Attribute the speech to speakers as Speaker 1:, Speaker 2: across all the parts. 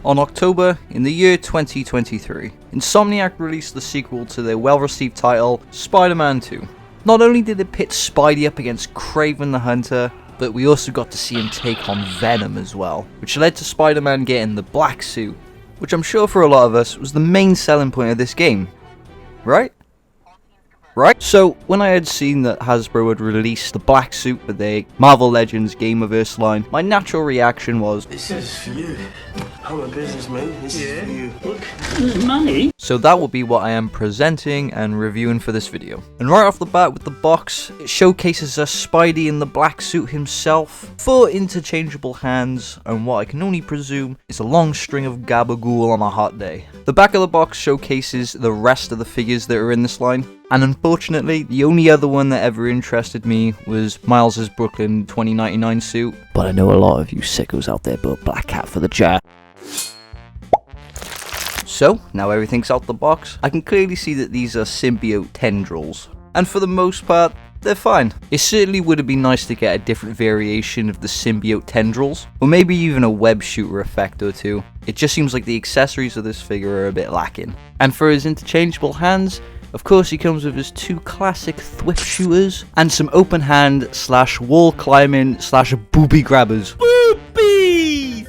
Speaker 1: On October in the year 2023, Insomniac released the sequel to their well-received title, Spider-Man 2. Not only did it pit Spidey up against Kraven the Hunter, but we also got to see him take on Venom as well, which led to Spider-Man getting the black suit, which I'm sure for a lot of us was the main selling point of this game. Right? So, when I had seen that Hasbro had released the black suit for their Marvel Legends GamerVerse line, my natural reaction was,
Speaker 2: "This is for you. I'm a businessman. This is for you. Look,
Speaker 3: money."
Speaker 1: So that will be what I am presenting and reviewing for this video. And right off the bat with the box, it showcases us Spidey in the black suit himself, 4 interchangeable hands, and what I can only presume is a long string of gabagool on a hot day. The back of the box showcases the rest of the figures that are in this line. And unfortunately, the only other one that ever interested me was Miles's Brooklyn 2099 suit. But I know a lot of you sickos out there bought Black Cat for the jar. So, now everything's out the box, I can clearly see that these are symbiote tendrils. And for the most part, they're fine. It certainly would have been nice to get a different variation of the symbiote tendrils, or maybe even a web shooter effect or two. It just seems like the accessories of this figure are a bit lacking. And for his interchangeable hands, of course he comes with his 2 classic thwip shooters, and some open hand / wall climbing / booby grabbers. Boobies!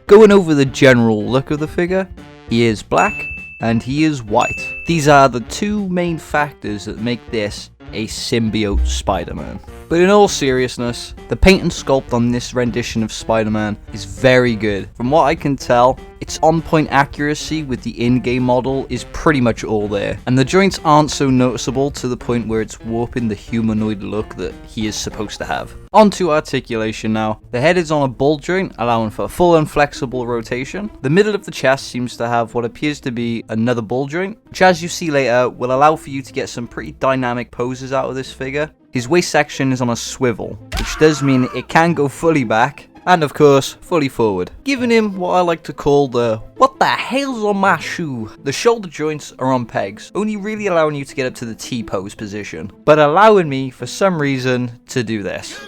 Speaker 1: Going over the general look of the figure, he is black and he is white. These are the 2 main factors that make this a symbiote Spider-Man. But in all seriousness, the paint and sculpt on this rendition of Spider-Man is very good. From what I can tell, its on-point accuracy with the in-game model is pretty much all there, and the joints aren't so noticeable to the point where it's warping the humanoid look that he is supposed to have. On to articulation now. The head is on a ball joint, allowing for full and flexible rotation. The middle of the chest seems to have what appears to be another ball joint, which as you see later will allow for you to get some pretty dynamic poses out of this figure. His waist section is on a swivel, which does mean it can go fully back, and of course, fully forward, giving him what I like to call the "what the hell's on my shoe?" The shoulder joints are on pegs, only really allowing you to get up to the T-pose position, but allowing me, for some reason, to do this.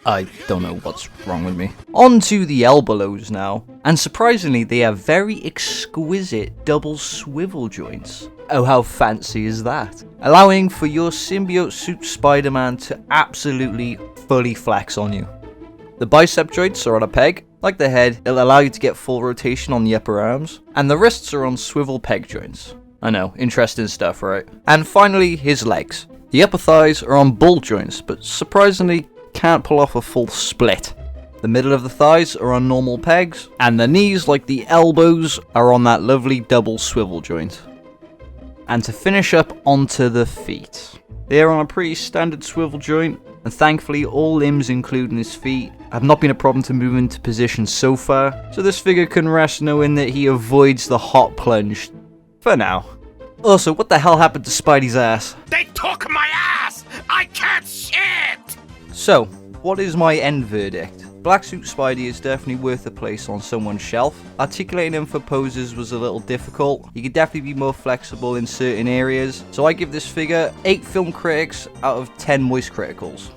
Speaker 1: I don't know what's wrong with me. On to the elbows now, and surprisingly they are very exquisite double swivel joints. Oh, how fancy is that? Allowing for your symbiote suit Spider-Man to absolutely fully flex on you. The bicep joints are on a peg. Like the head, it'll allow you to get full rotation on the upper arms. And the wrists are on swivel peg joints. I know, interesting stuff, right? And finally, his legs. The upper thighs are on ball joints, but surprisingly can't pull off a full split. The middle of the thighs are on normal pegs, and the knees, like the elbows, are on that lovely double swivel joint. And to finish up, onto the feet. They are on a pretty standard swivel joint, and thankfully all limbs including his feet have not been a problem to move into position so far, so this figure can rest knowing that he avoids the hot plunge. For now. Also, what the hell happened to Spidey's ass?
Speaker 4: They took my ass! I can't shit!
Speaker 1: So, what is my end verdict? Black Suit Spidey is definitely worth a place on someone's shelf. Articulating him for poses was a little difficult. You could definitely be more flexible in certain areas. So I give this figure 8 film critics out of 10 moist criticals.